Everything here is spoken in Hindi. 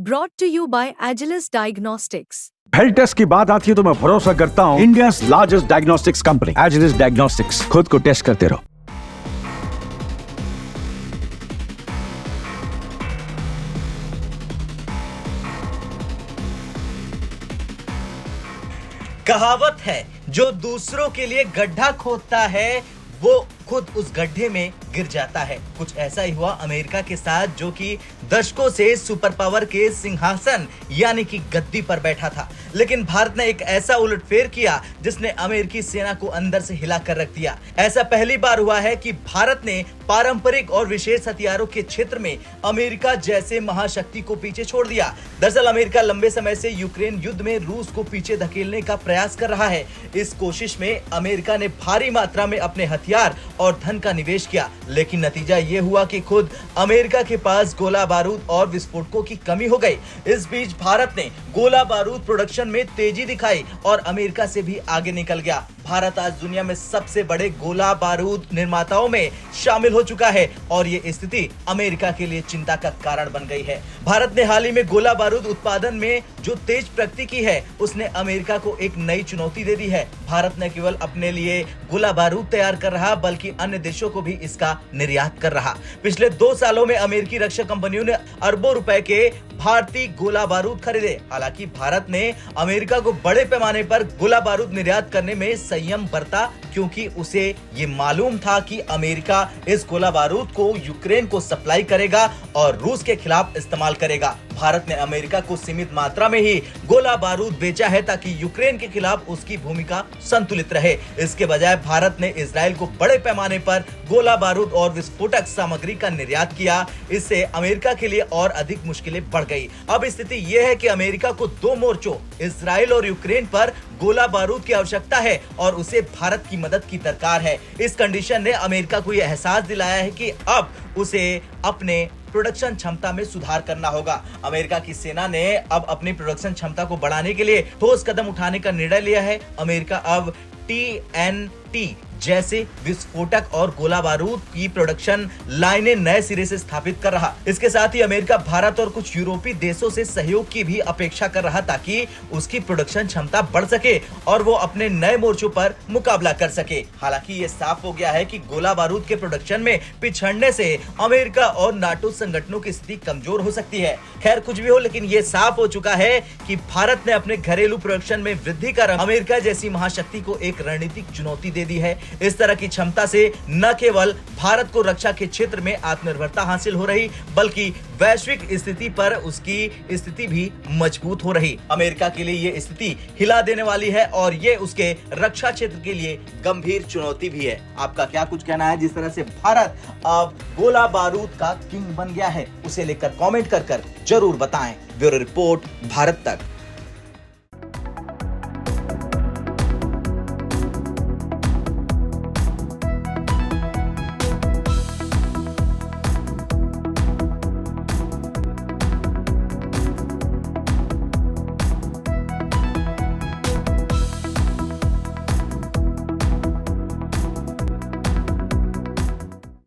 Brought to you by Agilus Diagnostics. Health test की बात आती है तो मैं भरोसा करता हूँ India's largest diagnostics company Agilus Diagnostics. खुद को टेस्ट करते रहो। कहावत है, जो दूसरों के लिए गड्ढा खोदता है वो खुद उस गड्ढे में गिर जाता है। कुछ ऐसा ही हुआ अमेरिका के साथ, जो कि दशकों से सुपर पावर के सिंहासन यानी कि गद्दी पर बैठा था। लेकिन भारत ने एक ऐसा उलटफेर किया जिसने अमेरिकी सेना को अंदर से हिला कर रख दिया। ऐसा पहली बार हुआ है कि भारत ने पारंपरिक और विशेष हथियारों के क्षेत्र में अमेरिका जैसे महाशक्ति को पीछे छोड़ दिया। दरअसल अमेरिका लंबे समय से यूक्रेन युद्ध में रूस को पीछे धकेलने का प्रयास कर रहा है। इस कोशिश में अमेरिका ने भारी मात्रा में अपने हथियार और धन का निवेश किया, लेकिन नतीजा ये हुआ कि खुद अमेरिका के पास गोला बारूद और विस्फोटकों की कमी हो गई। इस बीच भारत ने गोला बारूद प्रोडक्शन में तेजी दिखाई और अमेरिका से भी आगे निकल गया। भारत आज दुनिया में सबसे बड़े गोला बारूद निर्माताओं में शामिल हो चुका है और ये स्थिति अमेरिका के लिए चिंता का कारण बन गई है। भारत ने हाल ही में गोला बारूद उत्पादन में जो तेज प्रगति की है, उसने अमेरिका को एक नई चुनौती दे दी है। भारत न केवल अपने लिए गोला बारूद तैयार कर रहा, बल्कि अन्य देशों को भी इसका निर्यात कर रहा। पिछले 2 सालों में अमेरिकी रक्षा कंपनियों ने अरबों रुपए के भारतीय गोला बारूद खरीदे। हालांकि भारत ने अमेरिका को बड़े पैमाने पर गोला बारूद निर्यात करने में संयम बरता, क्योंकि उसे ये मालूम था कि अमेरिका इस गोला बारूद को यूक्रेन को सप्लाई करेगा और रूस के खिलाफ इस्तेमाल करेगा। भारत ने अमेरिका को सीमित मात्रा में ही गोला बारूद बेचा है ताकि यूक्रेन के खिलाफ उसकी भूमिका संतुलित रहे। इसके बजाय भारत ने इजराइल को बड़े पैमाने पर गोला बारूद और विस्फोटक सामग्री का निर्यात किया। इससे अमेरिका के लिए और अधिक मुश्किलें बढ़ गई। अब स्थिति यह है कि अमेरिका को 2 मोर्चों इजराइल और यूक्रेन पर गोला बारूद की आवश्यकता है और उसे भारत की मदद की दरकार है। इस कंडीशन ने अमेरिका को यह एहसास दिलाया है कि अब उसे अपने प्रोडक्शन क्षमता में सुधार करना होगा। अमेरिका की सेना ने अब अपनी प्रोडक्शन क्षमता को बढ़ाने के लिए ठोस कदम उठाने का निर्णय लिया है। अमेरिका अब TNT जैसे विस्फोटक और गोला बारूद की प्रोडक्शन लाइनें नए सिरे से स्थापित कर रहा। इसके साथ ही अमेरिका भारत और कुछ यूरोपीय देशों से सहयोग की भी अपेक्षा कर रहा, ताकि उसकी प्रोडक्शन क्षमता बढ़ सके और वो अपने नए मोर्चों पर मुकाबला कर सके। हालांकि ये साफ हो गया है कि गोला बारूद के प्रोडक्शन में पिछड़ने से अमेरिका और नाटो संगठनों की स्थिति कमजोर हो सकती है। खैर, कुछ भी हो, लेकिन ये साफ हो चुका है कि भारत ने अपने घरेलू प्रोडक्शन में वृद्धि कर अमेरिका जैसी महाशक्ति को एक रणनीतिक चुनौती दे दी है। इस तरह की क्षमता से न केवल भारत को रक्षा के क्षेत्र में आत्मनिर्भरता हासिल हो रही, बल्कि वैश्विक स्थिति पर उसकी स्थिति भी मजबूत हो रही। अमेरिका के लिए ये स्थिति हिला देने वाली है और ये उसके रक्षा क्षेत्र के लिए गंभीर चुनौती भी है। आपका क्या कुछ कहना है? जिस तरह से भारत अब गोला बारूद का किंग बन गया है, उसे लेकर कमेंट कर जरूर बताएं। ब्यूरो रिपोर्ट, भारत तक।